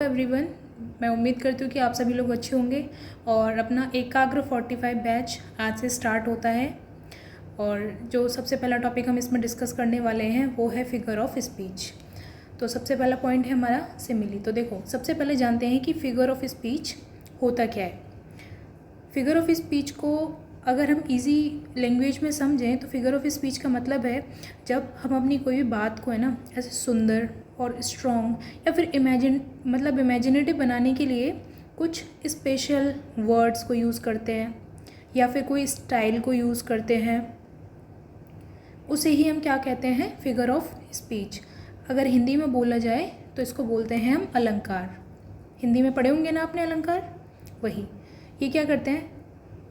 Everyone. मैं उम्मीद करती हूँ कि आप सभी लोग अच्छे होंगे और अपना एकाग्र 45 बैच आज से स्टार्ट होता है। और जो सबसे पहला टॉपिक हम इसमें डिस्कस करने वाले हैं वो है फिगर ऑफ स्पीच। तो सबसे पहला पॉइंट है हमारा सिमिली। तो देखो, सबसे पहले जानते हैं कि फिगर ऑफ स्पीच होता क्या है। फिगर ऑफ स्पीच को अगर हम इजी लैंग्वेज में समझें तो फिगर ऑफ स्पीच का मतलब है जब हम अपनी कोई भी बात को है ना ऐसे सुंदर और स्ट्रॉन्ग या फिर इमेजिनेटिव बनाने के लिए कुछ स्पेशल वर्ड्स को यूज़ करते हैं या फिर कोई स्टाइल को यूज़ करते हैं, उसे ही हम क्या कहते हैं, फिगर ऑफ स्पीच। अगर हिंदी में बोला जाए तो इसको बोलते हैं हम अलंकार। हिंदी में पढ़े होंगे ना आपने अलंकार, वही। ये क्या करते हैं,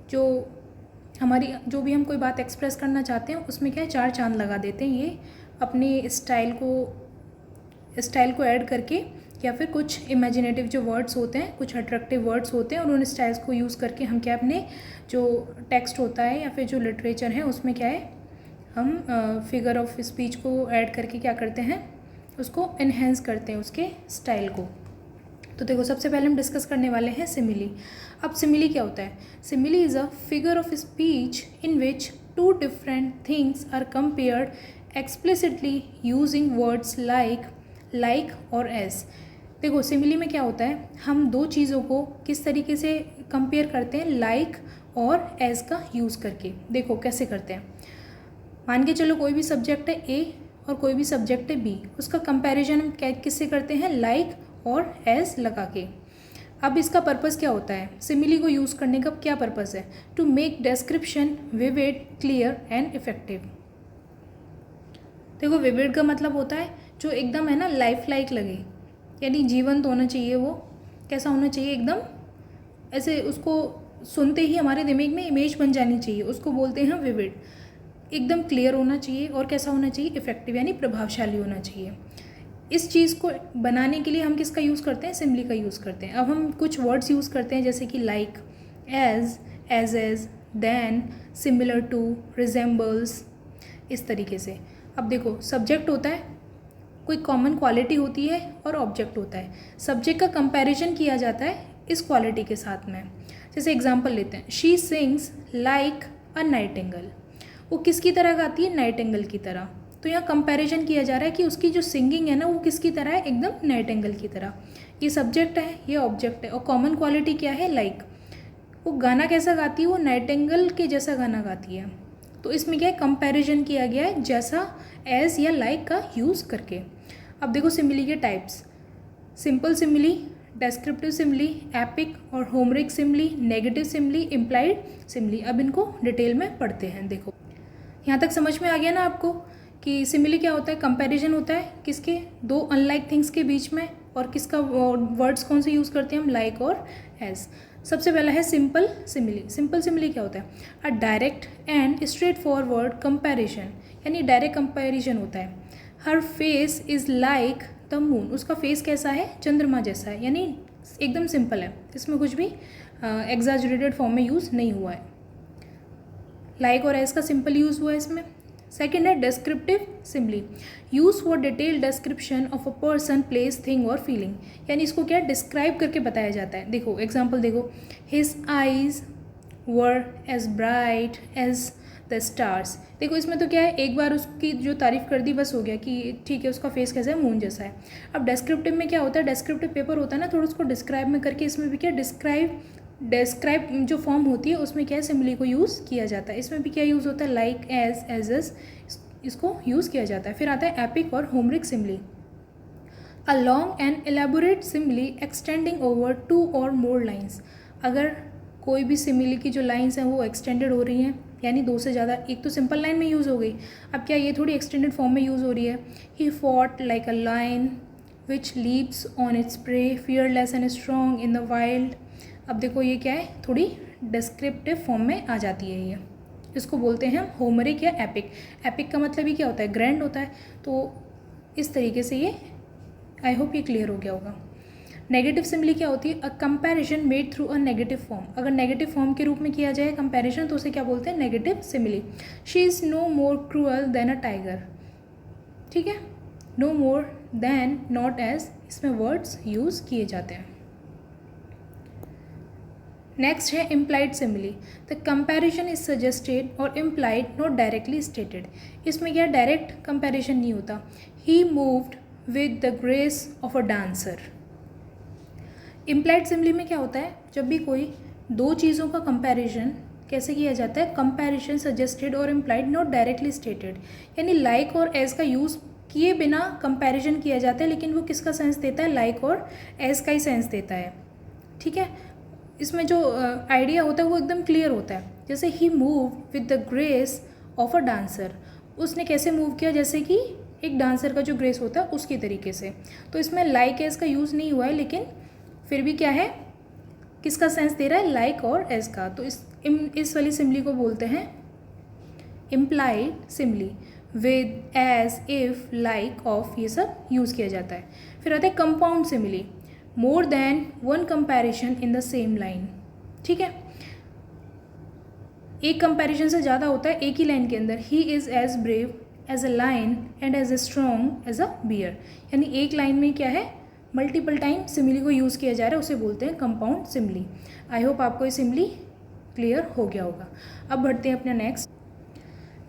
जो भी हम कोई बात एक्सप्रेस करना चाहते हैं उसमें क्या है, चार चांद लगा देते हैं। ये अपनी स्टाइल को ऐड करके या फिर कुछ इमेजिनेटिव जो वर्ड्स होते हैं, कुछ अट्रैक्टिव वर्ड्स होते हैं और उन स्टाइल्स को यूज़ करके हम क्या अपने जो टेक्स्ट होता है या फिर जो लिटरेचर है उसमें क्या है, हम फिगर ऑफ स्पीच को ऐड करके क्या करते हैं, उसको एनहेंस करते हैं उसके स्टाइल को। तो देखो, सबसे पहले हम डिस्कस करने वाले हैं सिमिली। अब सिमिली क्या होता है? Simile is a figure of speech in which two different things are compared explicitly using words like और एज। देखो, सिमिली में क्या होता है, हम दो चीज़ों को किस तरीके से कंपेयर करते हैं, लाइक और एज का यूज़ करके। देखो कैसे करते हैं। मान के चलो कोई भी सब्जेक्ट है ए और कोई भी सब्जेक्ट है बी, उसका कंपैरिजन हम किससे करते हैं, लाइक और एज लगा के। अब इसका पर्पस क्या होता है, सिमिली को यूज़ करने का क्या पर्पस है? To make description vivid, clear and effective. देखो, विविड का मतलब होता है जो एकदम है ना लाइफ लाइक लगे, यानी जीवंत होना चाहिए। वो कैसा होना चाहिए, एकदम ऐसे उसको सुनते ही हमारे दिमाग में इमेज बन जानी चाहिए, उसको बोलते हैं विविड। एकदम क्लियर होना चाहिए और कैसा होना चाहिए, इफेक्टिव, यानी प्रभावशाली होना चाहिए। इस चीज़ को बनाने के लिए हम किसका यूज़ करते हैं, सिमिली का यूज़ करते हैं। अब हम कुछ वर्ड्स यूज़ करते हैं जैसे कि like, as, than, similar to, resembles, इस तरीके से। अब देखो, सब्जेक्ट होता है, कोई कॉमन क्वालिटी होती है और ऑब्जेक्ट होता है। सब्जेक्ट का कंपैरिजन किया जाता है इस क्वालिटी के साथ में। जैसे एग्जांपल लेते हैं, she sings like a Nightingale. वो किसकी तरह गाती है, नाइटिंगेल की तरह। तो यहाँ कंपैरिजन किया जा रहा है कि उसकी जो सिंगिंग है ना वो किसकी तरह है, एकदम नाइटिंगेल की तरह। ये सब्जेक्ट है, ये ऑब्जेक्ट है और कॉमन क्वालिटी क्या है, लाइक। वो गाना कैसा गाती है, वो नाइटिंगेल के जैसा गाना गाती है। तो इसमें क्या है, कंपैरिजन किया गया है जैसा एज या लाइक का यूज़ करके। अब देखो सिमिली के types, simple simile, descriptive simile, epic और Homeric simile, negative simile, implied simile. अब इनको डिटेल में पढ़ते हैं। देखो, यहाँ तक समझ में आ गया ना आपको कि सिमिली क्या होता है, कंपैरिजन होता है किसके, दो अनलाइक थिंग्स के बीच में, और किसका वर्ड्स कौन से यूज़ करते हैं हम, लाइक और एज। सबसे पहला है सिंपल सिमिली। सिंपल सिमिली क्या होता है, a direct and straightforward comparison, यानी डायरेक्ट कंपैरिजन होता है। Her face is like the moon, उसका फेस कैसा है, चंद्रमा जैसा है, यानी एकदम सिंपल है, इसमें कुछ भी एग्जैजरेटेड फॉर्म में यूज़ नहीं हुआ है। लाइक और एज का सिंपल यूज़ हुआ है इसमें। सेकेंड है descriptive simile, use for detail description of a person, place, thing और फीलिंग, यानी इसको क्या डिस्क्राइब करके बताया जाता है। देखो एग्जांपल देखो, his eyes were as bright as the stars. देखो इसमें तो क्या है, एक बार उसकी जो तारीफ़ कर दी बस हो गया कि ठीक है उसका फेस कैसा है, मून जैसा है। अब डिस्क्रिप्टिव में क्या होता है, डिस्क्रिप्टिव पेपर होता है ना, थोड़ा उसको डिस्क्राइब में करके, इसमें भी क्या डिस्क्राइब जो फॉर्म होती है उसमें क्या है, सिमिली को यूज़ किया जाता है। इसमें भी क्या यूज़ होता है, लाइक, एज, इसको यूज़ किया जाता है। फिर आता है एपिक और Homeric simile, a long and elaborate simile extending over 2 or more lines. अगर कोई भी सिमिली की जो लाइन्स हैं वो एक्सटेंडेड हो रही हैं, यानी 2 से ज़्यादा, एक तो सिंपल लाइन में यूज़ हो गई, अब क्या ये थोड़ी एक्सटेंडेड फॉर्म में यूज़ हो रही है। He fought like a line which leaps on its prey, fearless and strong in the wild. अब देखो ये क्या है, थोड़ी डिस्क्रिप्टिव फॉर्म में आ जाती है ये, इसको बोलते हैं हम होमरिक या एपिक। एपिक का मतलब ही क्या होता है, ग्रैंड होता है। तो इस तरीके से ये, आई होप ये क्लियर हो गया होगा। नेगेटिव सिमिली क्या होती है, a comparison made through a negative form. अगर नेगेटिव फॉर्म के रूप में किया जाए कंपैरिजन तो उसे क्या बोलते हैं, negative simile. She is no more cruel than a tiger, ठीक है, no more than, not as इसमें वर्ड्स यूज़ किए जाते हैं। नेक्स्ट है implied simile. The comparison is suggested और इम्प्लाइड नॉट डायरेक्टली स्टेटेड। इसमें क्या डायरेक्ट कंपैरिजन नहीं होता। He moved with the grace of a dancer. Implied simile में क्या होता है, जब भी कोई दो चीज़ों का कंपैरिजन कैसे किया जाता है, कंपैरिजन सजेस्टेड और इम्प्लाइड नॉट डायरेक्टली स्टेटेड, यानी लाइक और एज का यूज़ किए बिना कंपैरिजन किया जाता है, लेकिन वो किसका सेंस देता है, लाइक और एज का ही सेंस देता है। ठीक है, इसमें जो आइडिया होता है वो एकदम क्लियर होता है। जैसे he move with the grace of a dancer, उसने कैसे मूव किया, जैसे कि एक डांसर का जो ग्रेस होता है उसकी तरीके से। तो इसमें लाइक एज का यूज़ नहीं हुआ है, लेकिन फिर भी क्या है, किसका सेंस दे रहा है, लाइक और एज का। तो इस वाली सिमिली को बोलते हैं implied simile. With, as, if, like, of, ये सब यूज़ किया जाता है। फिर आता है compound simile. More than one comparison in the same line. ठीक है, एक कंपैरिजन से ज़्यादा होता है एक ही लाइन के अंदर। He is as brave as a lion and as a strong as a bear, यानी एक लाइन में क्या है, मल्टीपल टाइम सिमिली को यूज़ किया जा रहा है, उसे बोलते हैं कंपाउंड सिमिली। आई होप आपको ये सिमिली क्लियर हो गया होगा। अब बढ़ते हैं अपने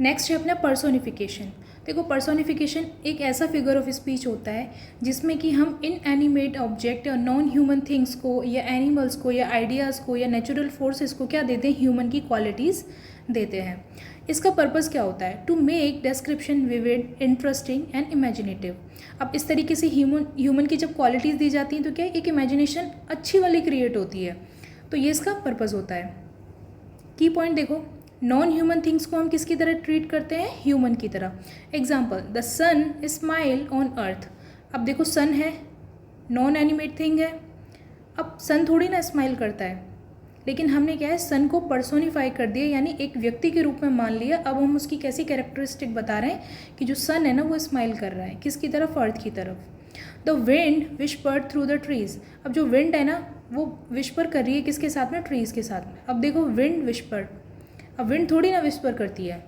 नेक्स्ट है अपना पर्सोनिफिकेशन। देखो, पर्सोनिफिकेशन एक ऐसा फिगर ऑफ स्पीच होता है जिसमें कि हम इनएनिमेट ऑब्जेक्ट या नॉन ह्यूमन थिंग्स को या एनिमल्स को या आइडियाज़ को या नेचुरल फोर्सेस को क्या देते हैं, ह्यूमन की क्वालिटीज़ देते हैं। इसका पर्पज़ क्या होता है, to make description vivid, interesting and imaginative. अब इस तरीके से ह्यूमन की जब क्वालिटीज़ दी जाती हैं तो क्या एक इमेजिनेशन अच्छी वाली क्रिएट होती है। तो ये इसका पर्पज़ होता है। की पॉइंट देखो, नॉन ह्यूमन थिंग्स को हम किसकी तरह ट्रीट करते हैं, ह्यूमन की तरह। Example, the sun smile on earth. अब देखो, सन है, नॉन एनिमेट थिंग है। अब सन थोड़ी ना स्माइल करता है, लेकिन हमने क्या है, सन को पर्सोनिफाई कर दिया, यानी एक व्यक्ति के रूप में मान लिया। अब हम उसकी कैसी कैरेक्टरिस्टिक बता रहे हैं कि जो सन है ना वो स्माइल कर रहा है, किसकी तरफ, अर्थ की तरफ। The wind whispered through the trees. अब जो विंड है ना वो विस्पर कर रही है किसके साथ में, ट्रीज़ के साथ में। अब देखो, विंड विस्पर्ड। अब विंड थोड़ी ना विस्पर करती है,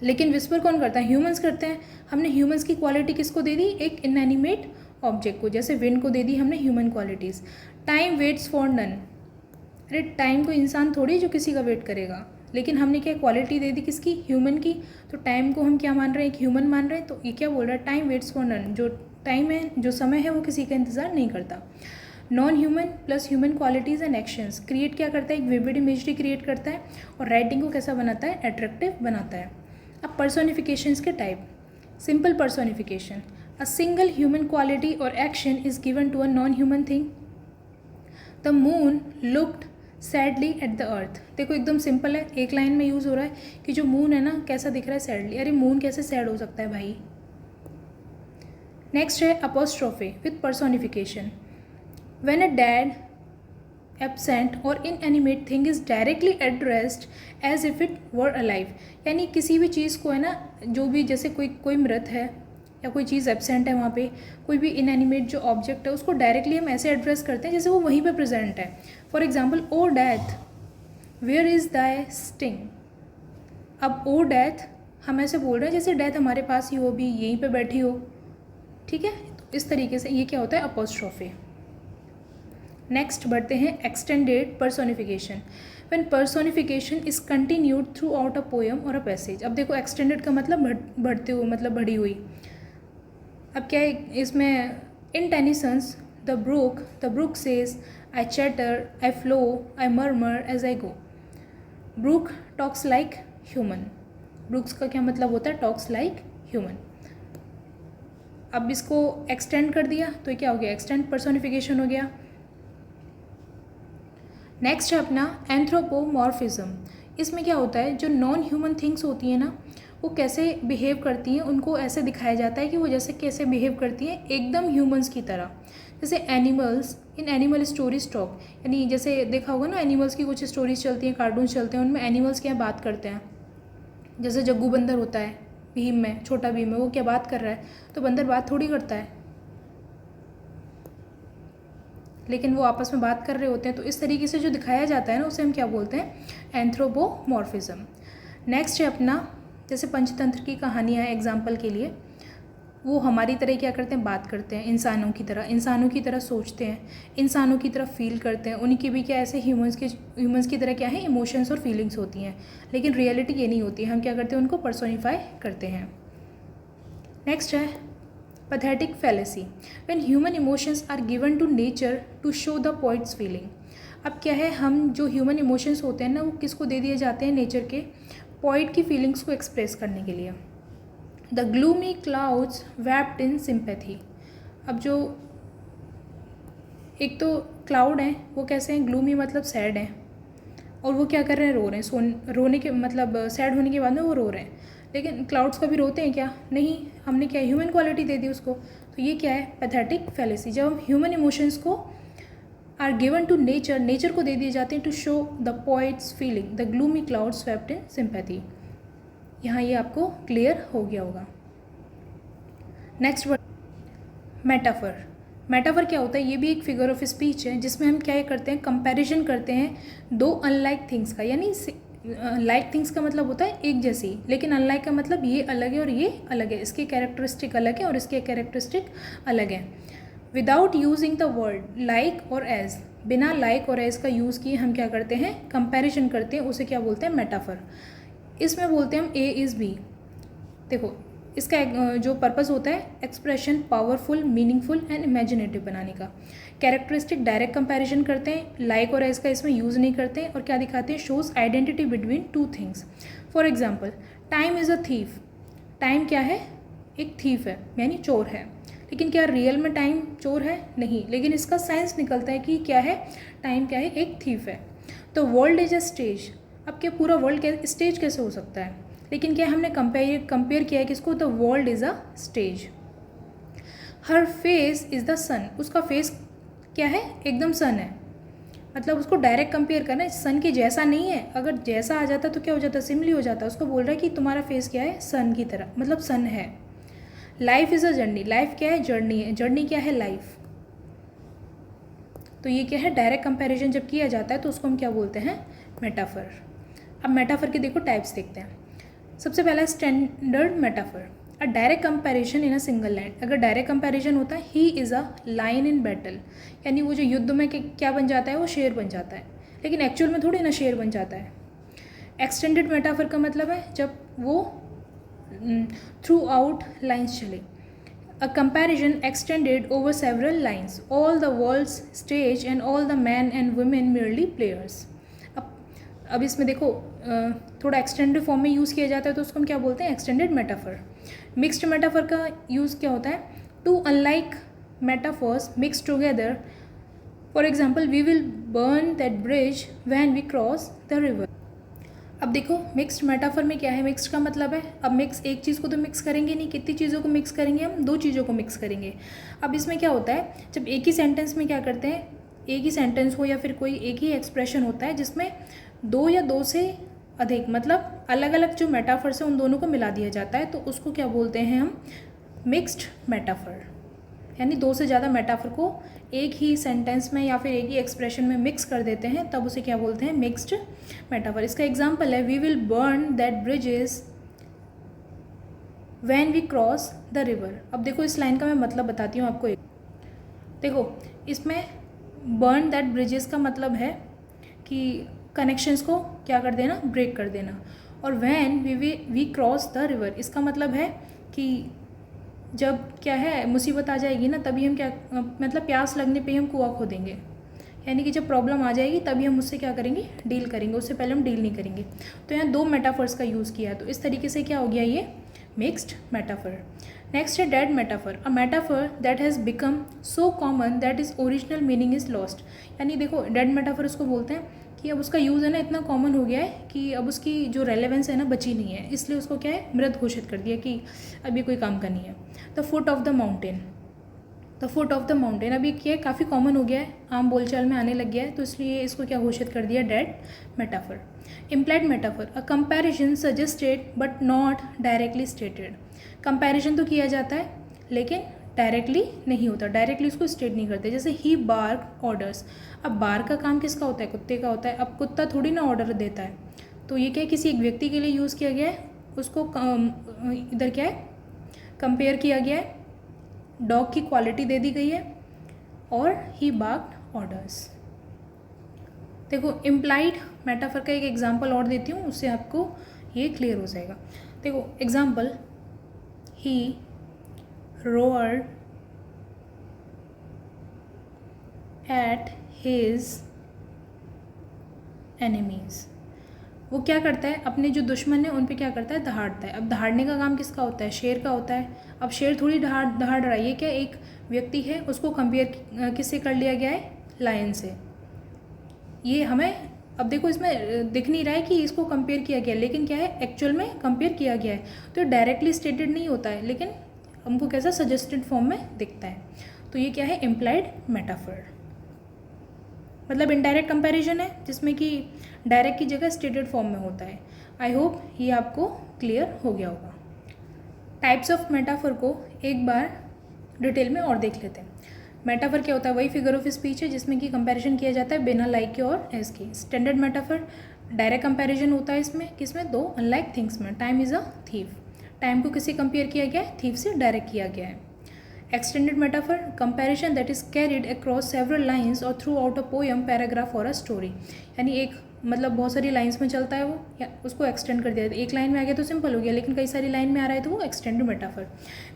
लेकिन विस्पर कौन करता है, ह्यूमंस करते हैं। हमने ह्यूमंस की क्वालिटी किसको दे दी, एक इनएनिमेट ऑब्जेक्ट को, जैसे विंड को दे दी हमने human qualities. Time waits for none. अरे टाइम को इंसान थोड़ी जो किसी का वेट करेगा, लेकिन हमने क्या क्वालिटी दे दी किसकी, ह्यूमन की। तो टाइम को हम क्या मान रहे हैं, एक ह्यूमन मान रहे हैं। तो ये क्या बोल रहा है, टाइम वेट्स फॉर नन। जो टाइम है, जो समय है, वो किसी का इंतज़ार नहीं करता। Non human plus human qualities and actions create क्या करता है, एक विविड इमेजरी क्रिएट करता है और राइटिंग को कैसा बनाता है, अट्रैक्टिव बनाता है। अब पर्सोनिफिकेशंस के type. Simple personification, a single human quality और action is given to a non human thing. The moon looked sadly at the earth. देखो एकदम सिंपल है, एक लाइन में यूज़ हो रहा है कि जो मून है ना कैसा दिख रहा है, सैडली। अरे मून कैसे सैड हो सकता है भाई। नेक्स्ट है apostrophe with personification. When a dead, absent or inanimate thing is directly addressed as if it were alive, यानी किसी भी चीज़ को है ना, जो भी जैसे कोई मृत है या कोई चीज़ एब्सेंट है, वहाँ पे कोई भी इनएनिमेट जो ऑब्जेक्ट है उसको डायरेक्टली हम ऐसे एड्रेस करते हैं जैसे वो वहीं पे प्रेजेंट है। For example, O death where is thy sting. अब ओ डेथ हम ऐसे बोल रहे हैं जैसे डेथ हमारे पास ही हो, भी यहीं पे बैठी हो। ठीक है, तो इस तरीके से ये क्या होता है, अपोस्ट्रोफे। नेक्स्ट बढ़ते हैं extended personification. When personification is continued through out a poem और अ पैसेज। अब देखो, एक्सटेंडेड का मतलब बढ़ते हुए, मतलब बढ़ी हुई। अब क्या है इसमें, in Tennyson's the brook says I chatter, I flow, I murmur as I go. Brook talks like human. Brooks का क्या मतलब होता है, टॉक्स लाइक ह्यूमन। अब इसको एक्सटेंड कर दिया तो ये क्या हो गया, एक्सटेंड पर्सोनिफिकेशन हो गया। नेक्स्ट है अपना एंथ्रोपोमॉर्फिज्म। इसमें क्या होता है, जो नॉन ह्यूमन थिंग्स होती हैं ना वो कैसे बिहेव करती हैं, उनको ऐसे दिखाया जाता है कि वो जैसे कैसे बिहेव करती हैं, एकदम ह्यूमंस की तरह। जैसे animals in animal stories talk, यानी जैसे देखा होगा ना एनिमल्स की कुछ स्टोरीज चलती हैं, कार्टून चलते हैं, उनमें एनिमल्स क्या बात करते हैं। जैसे जग्गू बंदर होता है भीम में, छोटा भीम में, वो क्या बात कर रहा है, तो बंदर बात थोड़ी करता है, लेकिन वो आपस में बात कर रहे होते हैं। तो इस तरीके से जो दिखाया जाता है ना उसे हम क्या बोलते हैं, एंथ्रोपोमॉर्फिज्म। नेक्स्ट है अपना, जैसे पंचतंत्र की कहानियाँ हैं एग्जाम्पल के लिए, वो हमारी तरह क्या करते हैं, बात करते हैं, इंसानों की तरह सोचते हैं, इंसानों की तरह फील करते हैं। उनकी भी क्या ऐसे ह्यूमंस की तरह क्या है, इमोशंस और फीलिंग्स होती हैं, लेकिन रियलिटी ये नहीं होती है। हम क्या करते हैं, उनको पर्सोनिफाई करते हैं। नेक्स्ट है pathetic fallacy, when human emotions are given to nature to show the poet's feeling. अब क्या है, हम जो ह्यूमन इमोशंस होते हैं ना, वो किसको दे दिए जाते हैं, नेचर के पोइट की फीलिंग्स को एक्सप्रेस करने के लिए। The gloomy clouds wept in sympathy. अब जो एक तो क्लाउड हैं वो कैसे हैं, ग्लूमी मतलब सैड हैं, और वो क्या कर रहे हैं, रो रहे हैं। रोने के मतलब सैड होने के बाद में वो रो रहे हैं। लेकिन क्लाउड्स कभी रोते हैं क्या, नहीं। हमने क्या ह्यूमन क्वालिटी दे दी उसको। तो ये क्या है, पैथेटिक फैलेसी। जब हम ह्यूमन इमोशंस को आर गिवन टू नेचर को दे दिए जाते हैं to show the poet's feeling, the gloomy clouds swept in sympathy. यहाँ ये आपको क्लियर हो गया होगा। Next word metaphor. मेटाफर क्या होता है, ये भी एक फिगर ऑफ स्पीच है, जिसमें हम क्या करते हैं, कंपैरिजन करते हैं दो अनलाइक थिंग्स का। यानी लाइक थिंग्स का मतलब होता है एक जैसी, लेकिन अनलाइक का मतलब ये अलग है और ये अलग है, इसके कैरेक्टरिस्टिक अलग है और इसके कैरेक्टरिस्टिक अलग है। Without using the word like और एज, बिना लाइक और एज का यूज़ किए हम क्या करते हैं, कंपैरिजन करते हैं, उसे क्या बोलते हैं, मेटाफर। इसमें बोलते हैं हम ए इज़ बी। देखो इसका जो पर्पस होता है, expression powerful, meaningful and imaginative बनाने का। कैरेक्टरिस्टिक डायरेक्ट कंपैरिजन करते हैं, लाइक और एज का इसमें यूज़ नहीं करते हैं, और क्या दिखाते हैं, shows identity between two things. For example, time is a thief. Time क्या है, एक थीफ है, यानी चोर है। लेकिन क्या रियल में टाइम चोर है, नहीं। लेकिन इसका साइंस निकलता है कि क्या है, टाइम क्या है, एक थीफ है। तो वर्ल्ड इज अ स्टेज। अब क्या पूरा वर्ल्ड स्टेज कैसे हो सकता है, लेकिन क्या हमने कंपेयर किया है किसको, the world is a stage. Her face is the sun. उसका फेस क्या है, एकदम सन है। मतलब उसको डायरेक्ट कंपेयर करना है, सन के जैसा नहीं है। अगर जैसा आ जाता तो क्या हो जाता, सिमिली हो जाता। उसको बोल रहा है कि तुम्हारा फेस क्या है, सन की तरह, मतलब सन है। Life is a journey. Life क्या है, जर्नी है। जर्नी क्या है, लाइफ। तो ये क्या है, डायरेक्ट कंपैरिजन जब किया जाता है तो उसको हम क्या बोलते हैं, मेटाफर। अब मेटाफर के देखो टाइप्स देखते हैं। सबसे पहला standard metaphor, a direct comparison in a single line. अगर डायरेक्ट कंपैरिजन होता है, ही is a line in battle, यानी वो जो युद्ध में क्या बन जाता है, वो शेर बन जाता है। लेकिन एक्चुअल में थोड़ी ना शेर बन जाता है। एक्सटेंडेड मेटाफर का मतलब है जब वो थ्रू आउट लाइन्स चले। A comparison extended over several lines. All the world's stage and all the men and women merely players. अब इसमें देखो थोड़ा एक्सटेंडेड फॉर्म में यूज़ किया जाता है तो उसको हम क्या बोलते हैं, एक्सटेंडेड मेटाफर। मिक्स्ड मेटाफर का यूज़ क्या होता है, two unlike metaphors mix together. For example, we will burn that bridge when we cross the river. अब देखो मिक्स्ड मेटाफर में क्या है, मिक्स्ड का मतलब है, अब मिक्स एक चीज़ को तो मिक्स करेंगे नहीं, कितनी चीज़ों को मिक्स करेंगे हम, दो चीज़ों को मिक्स करेंगे। अब इसमें क्या होता है, जब एक ही सेंटेंस में क्या करते हैं, एक ही सेंटेंस हो या फिर कोई एक ही एक्सप्रेशन होता है जिसमें दो या दो से अधिक मतलब अलग अलग जो मेटाफर्स हैं उन दोनों को मिला दिया जाता है, तो उसको क्या बोलते हैं हम, मिक्स्ड मेटाफर। यानी दो से ज़्यादा मेटाफर को एक ही सेंटेंस में या फिर एक ही एक्सप्रेशन में मिक्स कर देते हैं, तब उसे क्या बोलते हैं, मिक्स्ड मेटाफर। इसका एग्जांपल है, we will burn that bridges when we cross the river. अब देखो इस लाइन का मैं मतलब बताती हूँ आपको। देखो इसमें बर्न दैट ब्रिजेस का मतलब है कि कनेक्शंस को क्या कर देना, ब्रेक कर देना। और when we cross the river, इसका मतलब है कि जब क्या है मुसीबत आ जाएगी ना, तभी हम क्या मतलब प्यास लगने पे हम कुआं खोदेंगे। यानी कि जब प्रॉब्लम आ जाएगी तभी हम उससे क्या करेंगे, डील करेंगे, उससे पहले हम डील नहीं करेंगे। तो यहाँ दो मेटाफर्स का यूज़ किया है, तो इस तरीके से क्या हो गया, ये मिक्स्ड मेटाफर। नेक्स्ट है dead metaphor, a metaphor that has become so common that is original meaning is lost. यानी देखो डेड मेटाफर उसको बोलते हैं कि अब उसका यूज़ है ना इतना कॉमन हो गया है कि अब उसकी जो रेलेवेंस है ना बची नहीं है, इसलिए उसको क्या है, मृत घोषित कर दिया कि अभी कोई काम का नहीं है। The foot of the mountain, the foot of the mountain अभी क्या काफ़ी कॉमन हो गया है, आम बोलचाल में आने लग गया है, तो इसलिए इसको क्या घोषित कर दिया, dead metaphor. Implied metaphor, a comparison suggested but not directly stated. Comparison तो किया जाता है लेकिन डायरेक्टली नहीं होता, डायरेक्टली उसको स्टेट नहीं करते। जैसे ही बार्क ऑर्डर्स, अब बार्क का काम किसका होता है, कुत्ते का होता है। अब कुत्ता थोड़ी ना ऑर्डर देता है, तो ये क्या है, किसी एक व्यक्ति के लिए यूज़ किया गया है, उसको इधर क्या है, कंपेयर किया गया है, डॉग की क्वालिटी दे दी गई है और ही बार्क्ड ऑर्डर्स। देखो इम्प्लाइड मेटाफर का एक एग्जांपल और देती हूँ, उससे आपको ये क्लियर हो जाएगा। देखो example, he roared at his enemies. वो क्या करता है, अपने जो दुश्मन है उन पे क्या करता है, दहाड़ता है। अब दहाड़ने का काम किसका होता है, शेर का होता है। अब शेर थोड़ी दहाड़ रहा है, ये क्या एक व्यक्ति है, उसको कंपेयर किससे कर लिया गया है, लायन से। ये हमें अब देखो इसमें दिख नहीं रहा है कि इसको कंपेयर किया गया, लेकिन क्या है एक्चुअल में कंपेयर किया गया है। तो डायरेक्टली स्टेटेड नहीं होता है, लेकिन हमको कैसा सजेस्टेड फॉर्म में दिखता है। तो ये क्या है, इम्प्लाइड मेटाफर, मतलब इनडायरेक्ट कंपैरिजन है जिसमें कि डायरेक्ट की जगह स्टेटेड फॉर्म में होता है। आई होप ये आपको क्लियर हो गया होगा। टाइप्स ऑफ मेटाफर को एक बार डिटेल में और देख लेते हैं। मेटाफर क्या होता है, वही फिगर ऑफ स्पीच है जिसमें कि कंपैरिजन किया जाता है बिना लाइक के और एज के। स्टैंडर्ड मेटाफर डायरेक्ट कंपैरिजन होता है इसमें, किसमें, दो अनलाइक थिंग्स में। Time is a thief, time को किससे कंपेयर किया गया है, थीफ से डायरेक्ट किया गया है। Extended metaphor, comparison that is carried across several lines और throughout a poem, paragraph और अ स्टोरी। यानी एक मतलब बहुत सारी लाइन्स में चलता है वो, या उसको एक्सटेंड कर दिया। एक लाइन में आ गया तो सिंपल हो गया, लेकिन कई सारी लाइन में आ रहा है तो वो एक्सटेंडेड मेटाफर।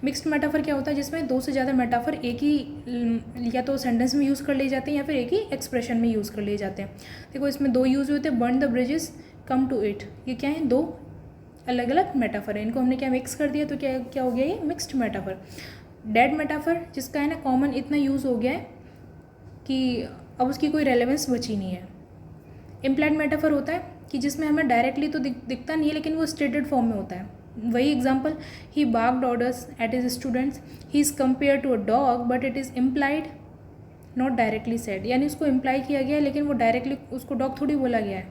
मिक्स्ड मेटाफर क्या होता है, जिसमें दो से ज़्यादा मेटाफर एक ही या तो सेंटेंस में यूज़ कर लिए जाते हैं या फिर एक ही एक्सप्रेशन में यूज़ कर लिए जाते हैं। देखो इसमें दो यूज़ होते हैं, burn the bridges, come to it. ये क्या है, दो अलग अलग मेटाफर है, इनको हमने क्या मिक्स कर दिया तो क्या क्या हो गया, ये मिक्स्ड मेटाफर। डेड मेटाफर, जिसका है ना कॉमन इतना यूज़ हो गया है कि अब उसकी कोई रेलेवेंस बची नहीं है। इम्प्लाइड मेटाफर होता है कि जिसमें हमें डायरेक्टली तो दिखता नहीं है, लेकिन वो स्टेटेड फॉर्म में होता है। वही example, he barked orders at his students, he is compare to a dog but it is implied not directly said. यानी उसको इम्प्लाई किया गया है लेकिन वो डायरेक्टली उसको डॉग थोड़ी बोला गया है।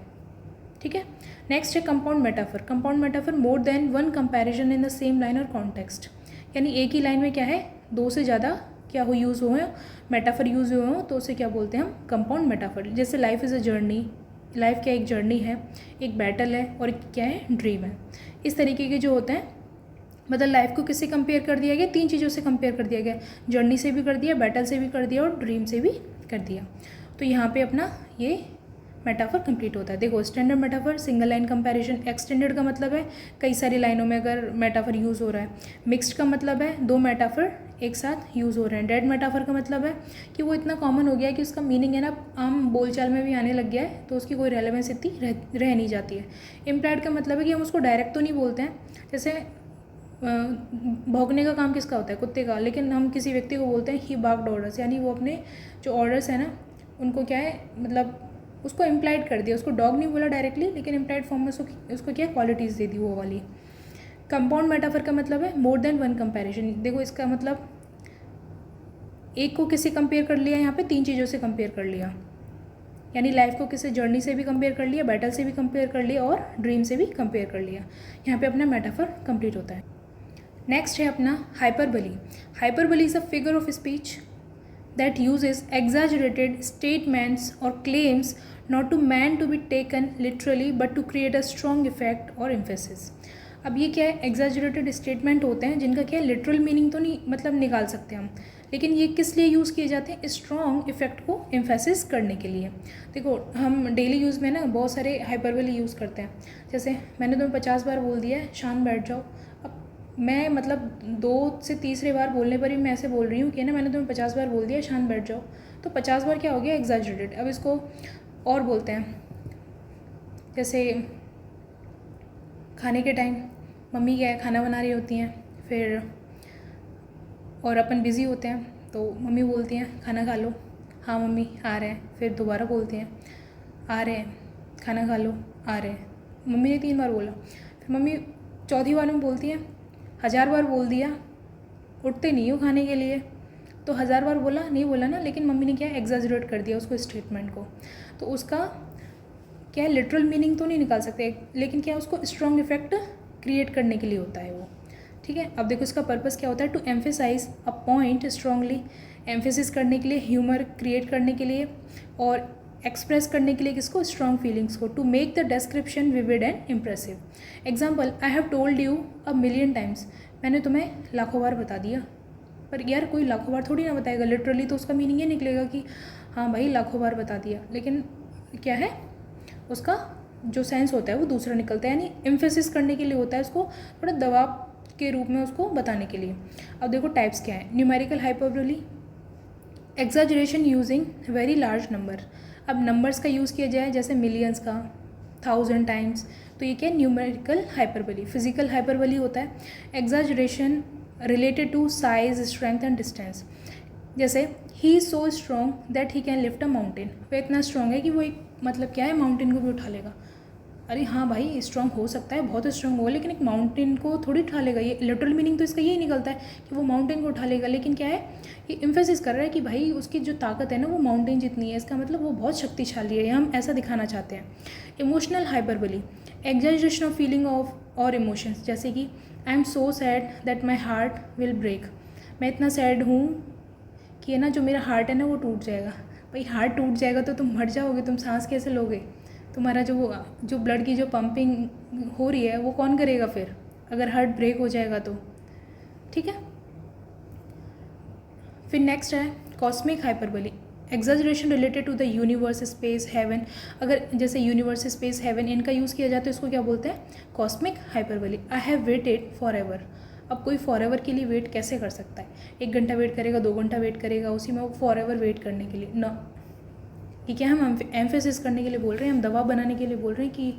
ठीक है। नेक्स्ट है compound metaphor. Compound metaphor, more than one comparison in the same line और कॉन्टेक्स्ट। यानी एक ही लाइन में क्या है, दो से ज़्यादा क्या हो यूज़ हुए मेटाफर यूज़ हुए हों तो उसे क्या बोलते हैं हम, कंपाउंड मेटाफर। जैसे life is a journey, life क्या एक जर्नी है, एक बैटल है और एक क्या है, ड्रीम है। इस तरीके के जो होते हैं, मतलब लाइफ को किससे कंपेयर कर दिया गया, तीन चीज़ों से कंपेयर कर दिया गया, जर्नी से भी कर दिया, बैटल से भी कर दिया और ड्रीम से भी कर दिया। तो यहाँ पे अपना ये मेटाफर कंप्लीट होता है। देखो standard metaphor, single line comparison. Extended का मतलब है कई सारी लाइनों में अगर मेटाफर यूज़ हो रहा है। मिक्स्ड का मतलब है दो मेटाफर एक साथ यूज़ हो रहे हैं। डेड मेटाफर का मतलब है कि वो इतना कॉमन हो गया है कि उसका मीनिंग है ना आम बोलचाल में भी आने लग गया है, तो उसकी कोई रेलेवेंस इतनी रह नहीं जाती है। इम्प्लाइड का मतलब है कि हम उसको डायरेक्ट तो नहीं बोलते हैं, जैसे भौंकने का काम किसका होता है, कुत्ते का, लेकिन हम किसी व्यक्ति को बोलते हैं ही बार्क्ड ऑर्डर्स, यानी वो अपने जो ऑर्डर्स है ना उनको क्या है, मतलब उसको इम्प्लाइड कर दिया, उसको डॉग नहीं बोला डायरेक्टली, लेकिन इम्प्लाइड फॉर्म में उसको क्या क्वालिटीज़ दे दी वो वाली। कंपाउंड मेटाफर का मतलब है मोर देन वन कंपैरिजन। देखो इसका मतलब एक को किससे कंपेयर कर लिया, यहाँ पे तीन चीज़ों से कंपेयर कर लिया, यानी लाइफ को किसी जर्नी से भी कंपेयर कर लिया, बैटल से भी कंपेयर कर लिया और ड्रीम से भी कंपेयर कर लिया। यहाँ पे अपना मेटाफर कंप्लीट होता है। नेक्स्ट है अपना hyperbole. Hyperbole is a figure of speech that uses exaggerated statements or claims not to meant to be taken literally but to create a strong effect or emphasis। अब ये क्या है, exaggerated statement होते हैं जिनका क्या है लिटरल मीनिंग तो नहीं मतलब निकाल सकते हम, लेकिन ये किस लिए यूज़ किए जाते हैं, स्ट्रॉन्ग इफेक्ट को एम्फेसिस करने के लिए। देखो हम डेली यूज़ में ना बहुत सारे हाइपरबली यूज़ करते हैं, जैसे मैंने तुम्हें 50 बार बोल दिया है शान बैठ जाओ, मैं मतलब 2 से तीसरे बार बोलने पर ही मैं ऐसे बोल रही हूँ कि ना मैंने तुम्हें 50 बार बोल दिया शान बैठ जाओ, तो 50 बार क्या हो गया, एग्जैजरेटेड। अब इसको और बोलते हैं, जैसे खाने के टाइम मम्मी क्या है खाना बना रही होती हैं, फिर और अपन बिज़ी होते हैं तो मम्मी बोलती हैं खाना खा लो, हाँ मम्मी आ रहे हैं, फिर दोबारा बोलती हैं आ रहे हैं, खाना खा लो, आ रहे हैं। मम्मी ने 3 बार बोला, फिर मम्मी चौथी बार में बोलती हैं 1000 बार बोल दिया, उठते नहीं हो खाने के लिए, तो 1000 बार बोला नहीं बोला ना, लेकिन मम्मी ने क्या एग्जैजरेट कर दिया उसको स्टेटमेंट को, तो उसका क्या है लिटरल मीनिंग तो नहीं निकाल सकते, लेकिन क्या उसको स्ट्रॉन्ग इफेक्ट क्रिएट करने के लिए होता है वो। ठीक है। अब देखो इसका पर्पस क्या होता है, to emphasize a point strongly, emphasis करने के लिए, ह्यूमर क्रिएट करने के लिए और एक्सप्रेस करने के लिए किसको, स्ट्रॉन्ग फीलिंग्स को, to make the description vivid and impressive. Example, I have told you a million times, मैंने तुम्हें लाखों बार बता दिया, पर यार कोई लाखों बार थोड़ी ना बताएगा, लिटरली तो उसका मीनिंग ये निकलेगा कि हाँ भाई लाखों बार बता दिया, लेकिन क्या है उसका जो सेंस होता है वो दूसरा निकलता है, यानी एम्फेसिस करने के लिए होता है, उसको थोड़ा दबाव के रूप में उसको बताने के लिए। अब देखो टाइप्स क्या है। Numerical hyperbole, exaggeration using very large number. अब नंबर्स का यूज़ किया जाए जैसे मिलियंस का, 1000 टाइम्स, तो ये क्या है, न्यूमेरिकल हाइपरबोली। फिजिकल हाइपरबोली होता है exaggeration related to size, strength and distance. जैसे he is so strong that he can lift a mountain, वो इतना स्ट्रॉन्ग है कि वो एक मतलब क्या है, माउंटेन को भी उठा लेगा। अरे हाँ भाई स्ट्रॉन्ग हो सकता है, बहुत स्ट्रॉन्ग होगा, लेकिन एक माउंटेन को थोड़ी उठा लेगा। ये लिटरल मीनिंग तो इसका यही निकलता है कि वो माउंटेन को उठा लेगा, लेकिन क्या है, ये एम्फेसिस कर रहा है कि भाई उसकी जो ताकत है ना वो माउंटेन जितनी है, इसका मतलब वो बहुत शक्तिशाली है, हम ऐसा दिखाना चाहते हैं। Emotional hyperbole, exaggeration of feeling of और इमोशंस, जैसे कि I am so sad that my heart will break, मैं इतना सैड हूँ कि है ना जो मेरा हार्ट है ना वो टूट जाएगा। भाई हार्ट टूट जाएगा तो तुम मर जाओगे, तुम सांस कैसे लोगे, तुम्हारा जो ब्लड की जो पंपिंग हो रही है वो कौन करेगा फिर, अगर हार्ट ब्रेक हो जाएगा तो। ठीक है, फिर नेक्स्ट है cosmic hyperbole, exaggeration related to the universe, space, heaven. अगर जैसे यूनिवर्स, स्पेस, हेवन इनका यूज़ किया जाए तो इसको क्या बोलते हैं, cosmic hyperbole. I have waited forever, अब कोई फॉर एवर के लिए वेट कैसे कर सकता है, 1 घंटा वेट करेगा, 2 घंटा वेट करेगा, उसी में वो फॉर एवर वेट करने के लिए ना, कि क्या हम एम्फेसिस करने के लिए बोल रहे हैं, हम दबाव बनाने के लिए बोल रहे हैं कि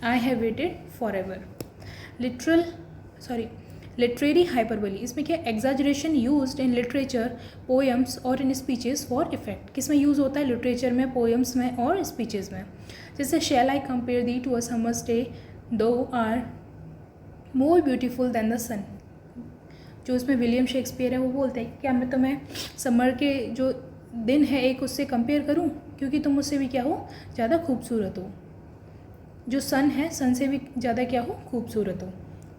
आई have waited for ever. Literary hyperbole, इसमें क्या exaggeration used in literature, poems और इन स्पीचेस फॉर इफेक्ट। किस में यूज़ होता है, लिटरेचर में, पोएम्स में और स्पीचेस में। जैसे shall I compare thee to a summer's day thou are more beautiful than the sun, जो उसमें विलियम शेक्सपियर है वो बोलते हैं क्या मैं तुम्हें समर के जो दिन है एक उससे कंपेयर करूं, क्योंकि तुम मुझसे भी क्या हो, ज़्यादा खूबसूरत हो। जो सन है सन से भी ज़्यादा क्या हो, खूबसूरत हो।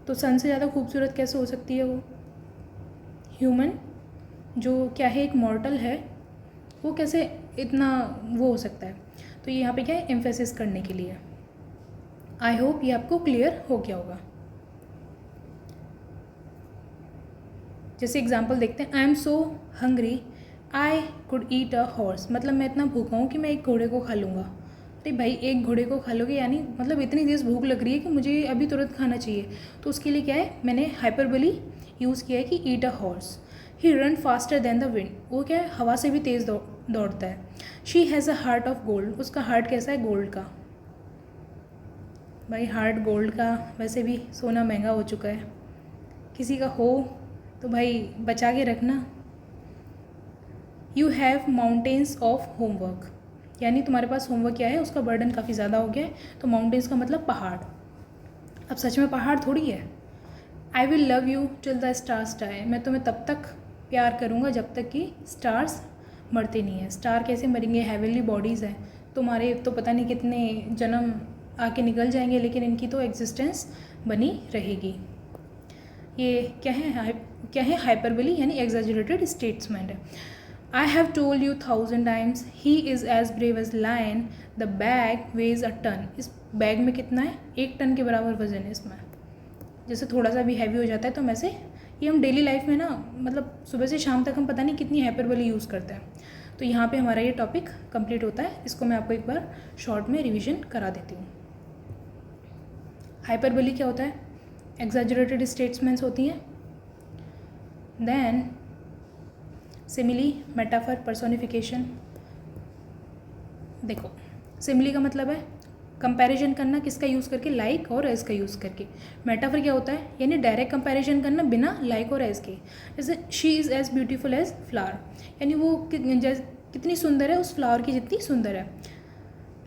तो सन से ज़्यादा खूबसूरत कैसे हो सकती है वो ह्यूमन, जो क्या है एक मॉर्टल है, वो कैसे इतना वो हो सकता है। तो ये यहाँ पे क्या है, एम्फेसिस करने के लिए। आई होप ये आपको क्लियर हो गया होगा। जैसे एग्जाम्पल देखते हैं, आई am so hungry I could eat a horse, मतलब मैं इतना भूखा हूँ कि मैं एक घोड़े को खा लूँगा। अरे भाई एक घोड़े को खा लोगे, यानी मतलब इतनी तेज़ भूख लग रही है कि मुझे अभी तुरंत खाना चाहिए। तो उसके लिए क्या है, मैंने हाइपरबोली यूज़ किया है कि eat a horse. He run faster than the wind, वो क्या है, हवा से भी तेज़ दौड़ता है। She has a heart of gold, उसका हार्ट कैसा है, गोल्ड का। भाई हार्ट गोल्ड का, वैसे भी सोना महंगा हो चुका है, किसी का हो तो भाई बचा के रखना। You have mountains of homework, यानी तुम्हारे पास होमवर्क क्या है, उसका बर्डन काफ़ी ज़्यादा हो गया है। तो माउंटेन्स का मतलब पहाड़। अब सच में पहाड़ थोड़ी है। I will love you till the stars die, मैं तुम्हें तब तक प्यार करूँगा जब तक कि स्टार्स मरते नहीं हैं। स्टार कैसे मरेंगे, हेवनली बॉडीज़ हैं, तुम्हारे तो पता नहीं कितने जन्म आके निकल जाएंगे, लेकिन इनकी तो एग्जिस्टेंस बनी रहेगी। ये क्या है हाइपरबोली, यानी एग्जैजरेटेड स्टेटमेंट है। I have told you 1000 times he is as brave as lion, the bag weighs a ton, इस बैग में कितना है, 1 टन के बराबर वजन है इसमें। जैसे थोड़ा सा भी हैवी हो जाता है तो वैसे ये हम डेली लाइफ में ना, मतलब सुबह से शाम तक हम पता नहीं कितनी हाइपरबोली यूज़ करते हैं। तो यहाँ पे हमारा ये टॉपिक कंप्लीट होता है। इसको मैं आपको एक बार शॉर्ट में रिविजन करा देती हूँ। हाइपरबोली क्या होता है, एग्जैजरेटेड स्टेटमेंट्स होती हैं। Then simile, metaphor, personification. देखो सिमिली का मतलब है कंपैरिजन करना, किसका यूज़ करके, लाइक और एज का यूज़ करके। मेटाफर क्या होता है, यानी डायरेक्ट कंपैरिजन करना बिना लाइक और एज के। जैसे she is as beautiful as flower, यानी वो कितनी सुंदर है, उस फ्लावर की जितनी सुंदर है।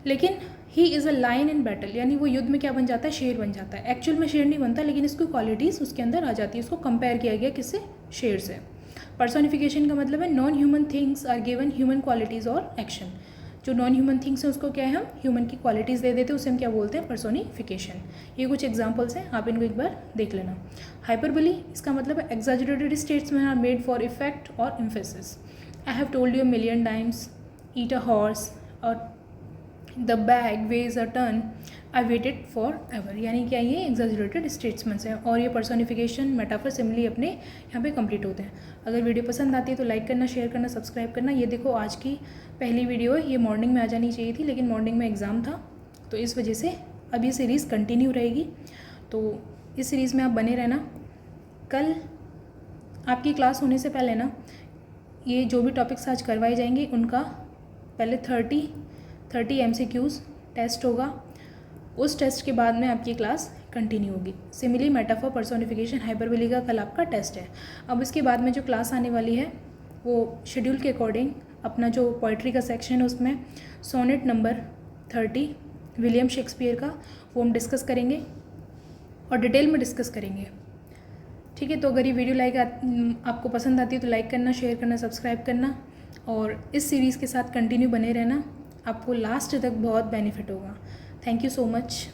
लेकिन he is a lion in battle, यानी वो युद्ध में क्या बन जाता है, शेर बन जाता है। एक्चुअल में शेर नहीं बनता, लेकिन इसकी क्वालिटीज़ उसके अंदर आ जाती है। इसको कंपेयर किया गया किससे, शेर से। पर्सोनिफिकेशन का मतलब है non human things are given human qualities और एक्शन। जो नॉन ह्यूमन थिंग्स है उसको क्या है, हम ह्यूमन की क्वालिटीज़ दे देते हैं, उसे हम क्या बोलते हैं, पर्सोनिफिकेशन। ये कुछ एग्जांपल्स हैं, आप इनको एक बार देख लेना। हाइपरबोली इसका मतलब है exaggerated statements are made for effect और emphasis. I have told you 1,000,000 times, eat a horse, और the bag weighs a ton I waited forever, यानी क्या ये एग्जैजरेटेड स्टेट्समेंट्स हैं और ये पर्सोनिफिकेशन मेटाफर सिमिली अपने यहाँ पे कंप्लीट होते हैं। अगर वीडियो पसंद आती है तो लाइक करना, शेयर करना, सब्सक्राइब करना। ये देखो आज की पहली वीडियो है, ये मॉर्निंग में आ जानी चाहिए थी लेकिन मॉर्निंग में एग्ज़ाम था, तो इस वजह से अब ये सीरीज़ कंटिन्यू रहेगी। तो इस सीरीज़ में आप बने रहना। कल आपकी क्लास होने से पहले ना ये जो भी टॉपिक्स आज करवाए जाएंगे उनका पहले 30 MCQs टेस्ट होगा। उस टेस्ट के बाद में आपकी क्लास कंटिन्यू होगी। सिमिली, मेटाफर, पर्सोनिफिकेशन, हाइपरबोली का कल आपका टेस्ट है। अब इसके बाद में जो क्लास आने वाली है वो शेड्यूल के अकॉर्डिंग अपना जो पोइट्री का सेक्शन है उसमें सोनेट नंबर 30 विलियम शेक्सपियर का वो हम डिस्कस करेंगे और डिटेल में डिस्कस करेंगे। ठीक है, तो अगर ये वीडियो आपको पसंद आती है तो लाइक करना, शेयर करना, सब्सक्राइब करना और इस सीरीज़ के साथ कंटिन्यू बने रहना। आपको लास्ट तक बहुत बेनिफिट होगा। Thank you so much.